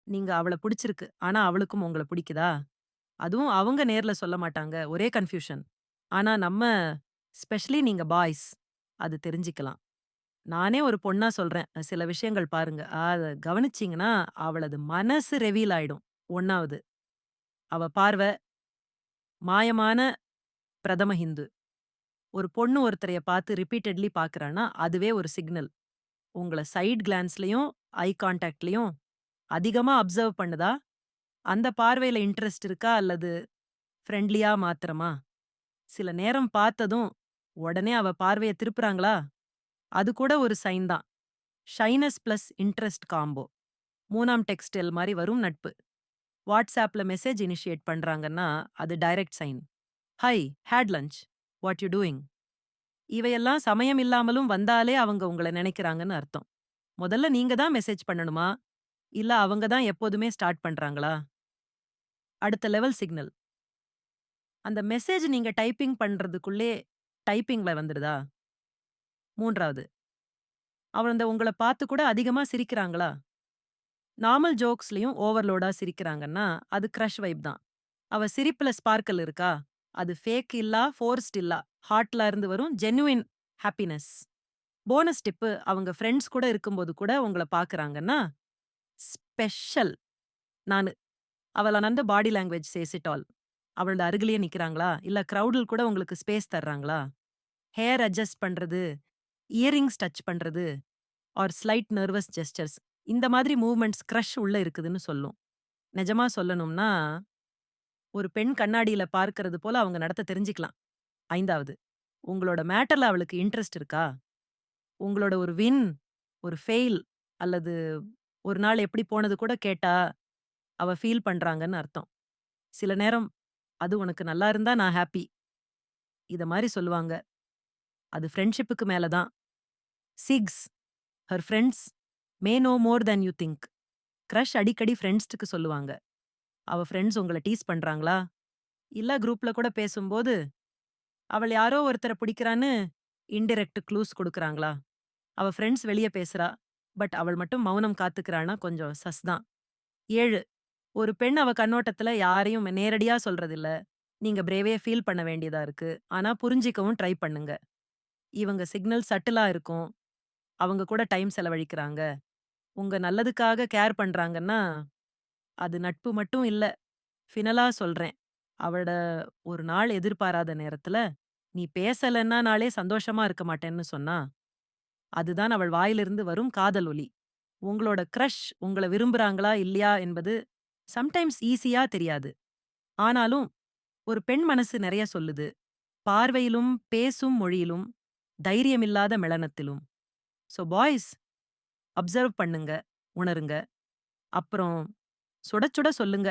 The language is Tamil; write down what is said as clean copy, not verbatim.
நீங்க அவள புடிச்சிருக்கு. ஆனா அவளுக்கும் உங்கள பிடிக்குதா? அதுவும் அவங்க நேர்ல சொல்ல மாட்டாங்க. ஒரே கன்ஃப்யூஷன். ஆனா நம்ம ஸ்பெஷலி நீங்க பாய்ஸ் அது தெரிஞ்சுக்கலாம். நானே ஒரு பொண்ணா சொல்றேன். சில விஷயங்கள் பாருங்க. அத கவனிச்சீங்கன்னா, அவளது மனசு ரெவீல் ஆயிடும். 1வது. அவ பார்வ, மாயமான பிரதம ஹிந்து. ஒரு பொண்ணு ஒருத்தரைய பார்த்து ரிப்பீட்டட்லி பார்க்குறான்னா, அதுவே ஒரு சிக்னல். உங்கள சைட் கிளான்ஸ்லயும், ஐ கான்டாக்ட்லயும் அதிகமா அப்சர்வ் பண்ணுதா? அந்த பார்வையில இன்ட்ரெஸ்ட் இருக்கா? அல்லது ஃப்ரெண்ட்லியா மாத்திரமா? சில நேரம் பார்த்ததும், உடனே அவ பார்வைய திருப்புறாங்களா? அது கூட ஒரு சைன் தான். Shyness plus interest combo. 3ஆம் டெக்ஸ்டைல் மாரி வரும் நட்பு. WhatsAppல மெசேஜ் இனிஷியேட் பண்றாங்கன்னா, அது direct sign. "Hi, had lunch. What you doing?" இவையெல்லாம் சமயம் இல்லாமலும் வந்தாலே அவங்க உங்கள நினைக்கிறாங்கன்னு அர்த்தம். முதல்ல நீங்க தான் மெசேஜ் பண்ணணுமா? இல்ல அவங்க தான் எப்போதுமே ஸ்டார்ட் பண்றாங்களா? அடுத்த லெவல் சிக்னல். அந்த மெசேஜ் நீங்க டைப்பிங் பண்றதுக்குள்ளே டைப்பிங்ல வந்துடுதா? 3வது. அவங்க உங்கள பார்த்து கூட அதிகமா சிரிக்கிறாங்களா? நார்மல் ஜோக்ஸ்லயும் ஓவர்லோடா சிரிக்கிறாங்கன்னா, அது கிரஷ் வைப் தான். அவ சிரிப்புல ஸ்பார்க்கிள் இருக்கா? அது ஃபேக் இல்லா, ஃபோர்ஸ்ட் இல்லா. ஹார்ட்ல இருந்து வரும் ஜென்யூயின் ஹாப்பினஸ். போனஸ் டிப்பு அவங்க ஃப்ரெண்ட்ஸ் கூட இருக்கும்போது கூட உங்கள பார்க்குறாங்கன்னா, ஸ்பெஷல். நானு. அவள் அனந்த body language says it all. அவளோட அருகிலேயே நிக்கிறாங்களா? இல்ல கிரவுட்ல கூட உங்களுக்கு ஸ்பேஸ் தர்றாங்களா? ஹேர் அட்ஜஸ்ட் பண்றது, இயரிங்ஸ் டச் பண்றது, ஆர் ஸ்லைட் நெர்வஸ் ஜெஸ்டர்ஸ். இந்த மாதிரி மூவ்மெண்ட்ஸ் கிரஷ் உள்ள இருக்குதுன்னு சொல்லும். நிஜமா சொல்லணும்னா, ஒரு பெண் கண்ணாடியில பார்க்கிறது போல அவங்க நடத்த தெரிஞ்சுக்கலாம். 5வது, உங்களோட மேட்டர்ல அவளுக்கு இன்ட்ரெஸ்ட் இருக்கா? உங்களோட ஒரு வின், ஒரு ஃபெயில் அல்லது ஒரு நாள் எப்படி போனது கூட கேட்டா, அவ ஃபீல் பண்றாங்கன்னு அர்த்தம். சில நேரம், "அது உனக்கு நல்லா இருந்தா நான் ஹாப்பி." இத மாரி சொல்லுவாங்க. அது ஃப்ரெண்ட்ஷிப்புக்கு மேல தான். Six, her friends may know more than you think. Crush அடிக்கடி ஃப்ரெண்ட்ஸ்க்கு சொல்லுவாங்க. அவ ஃப்ரெண்ட்ஸ் உங்கள டீஸ் பண்றாங்களா? இல்ல குரூப்ல கூட பேசும்போது, அவள் யாரோ ஒருத்தர பிடிக்கிறான்னு இன்டிரெக்ட் க்ளூஸ் குடுக்குறாங்களா? அவ ஃப்ரெண்ட்ஸ் வெளிய பேசுறா. பட் அவள் மட்டும் மௌனம் காத்துக்கிறான்னா கொஞ்சம் சஸ் தான். 7, ஒரு பெண் அவ கண்ணோட்டத்துல யாரையும் நேரடியா சொல்றதில்ல. நீங்க பிரேவே ஃபீல் பண்ண வேண்டியதா இருக்கு. ஆனா புரிஞ்சிக்கவும் ட்ரை பண்ணுங்க. இவங்க சிக்னல் சட்டிலா இருக்கும். அவங்க கூட டைம் செலவழிக்கிறாங்க. உங்க நல்லதுக்காக கேர் பண்றாங்கன்னா, அது நட்பு மட்டும் இல்ல. ஃபினலா சொல்றேன். அவட ஒரு நாள் எதிர்பாராத நேரத்துல, "நீ பேசலன்னா நாளே சந்தோஷமா இருக்க மாட்டேன்னு" சொன்னா, அதுதான் அவள் வாயிலிருந்து வரும் காதல் ஒலி. உங்களோட கிரஷ் உங்கள விரும்புறாங்களா, இல்லையா என்பது சம்டைம்ஸ் ஈஸியா தெரியாது. ஆனாலும், ஒரு பெண் மனசு நெறைய சொல்லுது. பார்வையிலும், பேசும் மொழியிலும், தைரியமில்லாத மெளனத்திலும். சோ பாய்ஸ் அப்சர்வ் பண்ணுங்க, உணருங்க. அப்புறம் சுட சுட சொல்லுங்க.